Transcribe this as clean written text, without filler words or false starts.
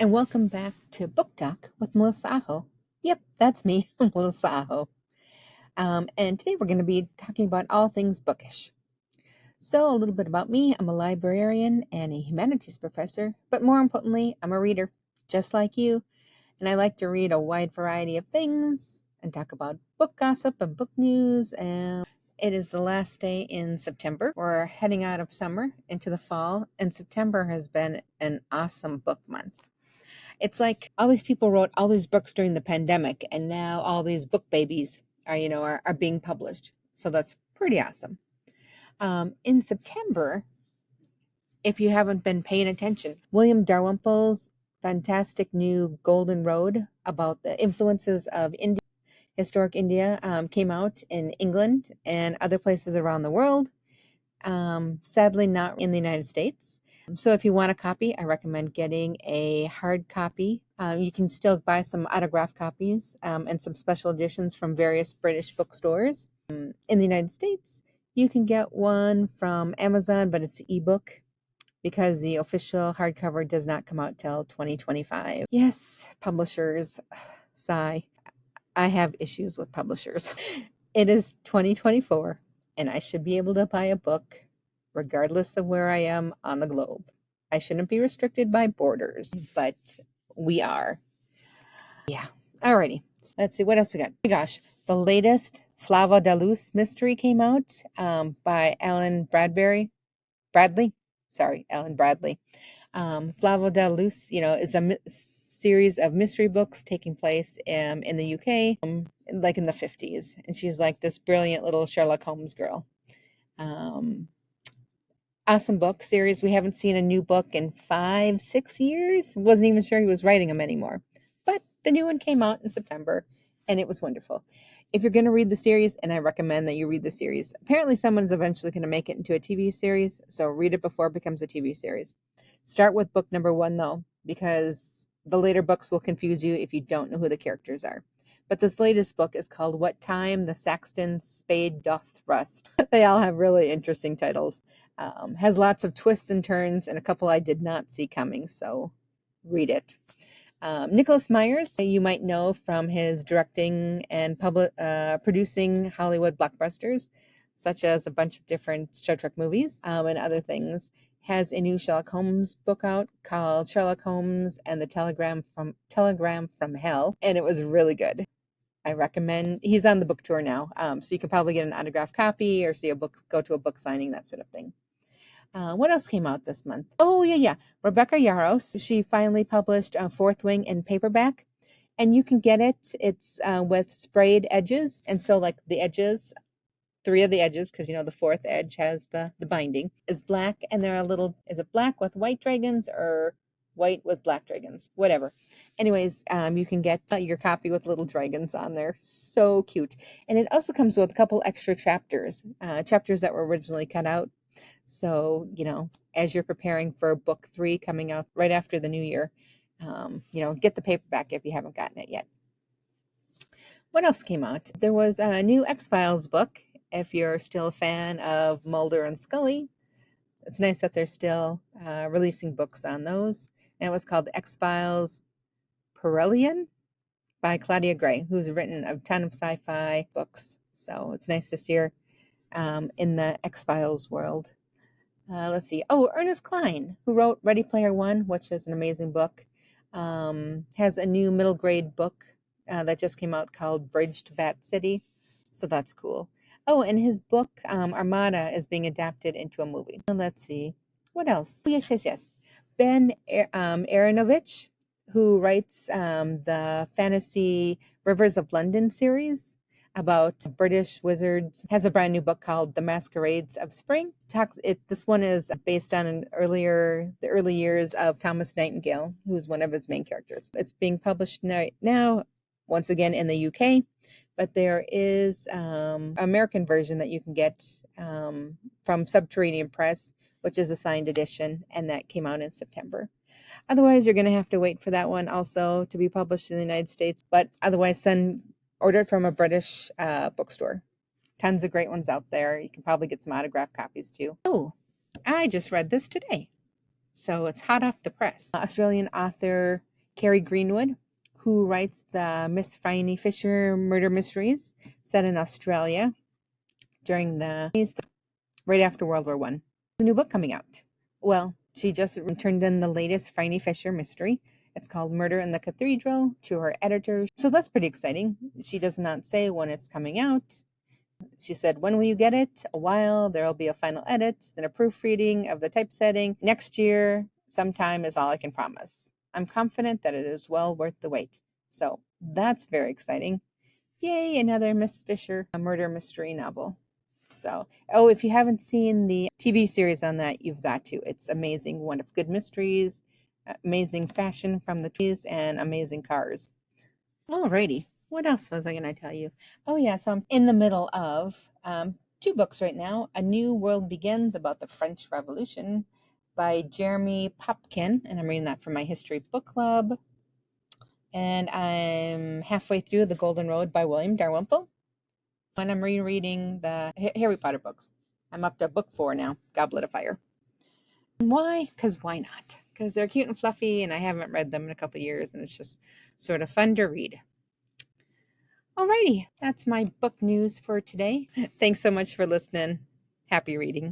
and welcome back to Book Talk with Melissa Aho. Yep, that's me, Melissa Aho. And today we're going to be talking about all things bookish. So, a little bit about me. I'm a librarian and a humanities professor, but more importantly, I'm a reader, just like you. And I like to read a wide variety of things and talk about book gossip and book news. And it is the last day in September. We're heading out of summer into the fall, and September has been an awesome book month. It's like all these people wrote all these books during the pandemic, and now all these book babies are being published. So that's pretty awesome. In September, if you haven't been paying attention, William Dalrymple's fantastic new Golden Road about the influences of India, historic India, came out in England and other places around the world. Sadly, not in the United States. So if you want a copy, I recommend getting a hard copy. You can still buy some autographed copies and some special editions from various British bookstores. In the United States, you can get one from Amazon, but it's an ebook because the official hardcover does not come out till 2025. Yes, publishers, sigh. I have issues with publishers. It is 2024, and I should be able to buy a book regardless of where I am on the globe. I shouldn't be restricted by borders, but we are. Yeah. Alrighty. Let's see what else we got. Oh my gosh, the latest Flavia de Luce mystery came out by Alan Bradley. Sorry, Alan Bradley. Flavia de Luce, is a series of mystery books taking place in the UK, like in the 50s. And she's like this brilliant little Sherlock Holmes girl. Awesome book series. We haven't seen a new book in 5-6 years. Wasn't even sure he was writing them anymore. But the new one came out in September, and it was wonderful. If you're going to read the series, and I recommend that you read the series, apparently someone's eventually going to make it into a TV series, so read it before it becomes a TV series. Start with book number 1, though, because the later books will confuse you if you don't know who the characters are. But this latest book is called What Time the Sexton Spade Doth Rust. They all have really interesting titles. Has lots of twists and turns and a couple I did not see coming, so read it. Nicholas Myers, you might know from his directing and producing Hollywood blockbusters, such as a bunch of different Star Trek movies and other things, has a new Sherlock Holmes book out called Sherlock Holmes and the Telegram from Hell, and it was really good. I recommend. He's on the book tour now, so you can probably get an autographed copy or see a book, go to a book signing, that sort of thing. What else came out this month? Oh, yeah. Rebecca Yarros. She finally published Fourth Wing in paperback, and you can get it. It's with sprayed edges, and so like the edges, 3 of the edges, because the fourth edge has the binding, is black, and they're is it black with white dragons or white with black dragons? Whatever. Anyways, you can get your copy with little dragons on there. So cute. And it also comes with a couple extra chapters, chapters that were originally cut out. So, as you're preparing for book 3 coming out right after the new year, get the paperback if you haven't gotten it yet. What else came out? There was a new X-Files book. If you're still a fan of Mulder and Scully, it's nice that they're still releasing books on those. And it was called X-Files Perihelion by Claudia Gray, who's written a ton of sci-fi books. So it's nice to see her in the X-Files world. Let's see. Oh, Ernest Cline, who wrote Ready Player One, which is an amazing book, has a new middle grade book that just came out called Bridge to Bat City. So that's cool. Oh, and his book, Armada, is being adapted into a movie. Let's see. What else? Yes. Ben Aaronovitch, who writes the fantasy Rivers of London series about British wizards, has a brand new book called The Masquerades of Spring. This one is based on the early years of Thomas Nightingale, who's one of his main characters. It's being published right now, once again in the UK, but there is an American version that you can get from Subterranean Press, which is a signed edition, and that came out in September. Otherwise, you're going to have to wait for that one also to be published in the United States, but otherwise order it from a British bookstore. Tons of great ones out there. You can probably get some autographed copies too. Oh, I just read this today. So it's hot off the press. Australian author Carrie Greenwood, who writes the Miss Phiny Fisher murder mysteries set in Australia during the right after World War One. There's a new book coming out. Well, she just turned in the latest Phiny Fisher mystery. It's called Murder in the Cathedral to her editor. So that's pretty exciting. She does not say when it's coming out. She said, when will you get it? A while. There'll be a final edit, then a proofreading of the typesetting. Next year, sometime is all I can promise. I'm confident that it is well worth the wait. So that's very exciting. Yay, another Miss Fisher murder mystery novel. So, oh, if you haven't seen the TV series on that, you've got to. It's amazing. One of good mysteries, amazing fashion from the trees, and amazing cars. Alrighty. What else was I going to tell you? Oh, yeah. So I'm in the middle of two books right now. A New World Begins about the French Revolution by Jeremy Popkin, and I'm reading that from my history book club. And I'm halfway through The Golden Road by William Dalrymple. And I'm rereading the Harry Potter books. I'm up to book 4 now, Goblet of Fire. Why? Because why not? Because they're cute and fluffy, and I haven't read them in a couple years, and it's just sort of fun to read. Alrighty, that's my book news for today. Thanks so much for listening. Happy reading.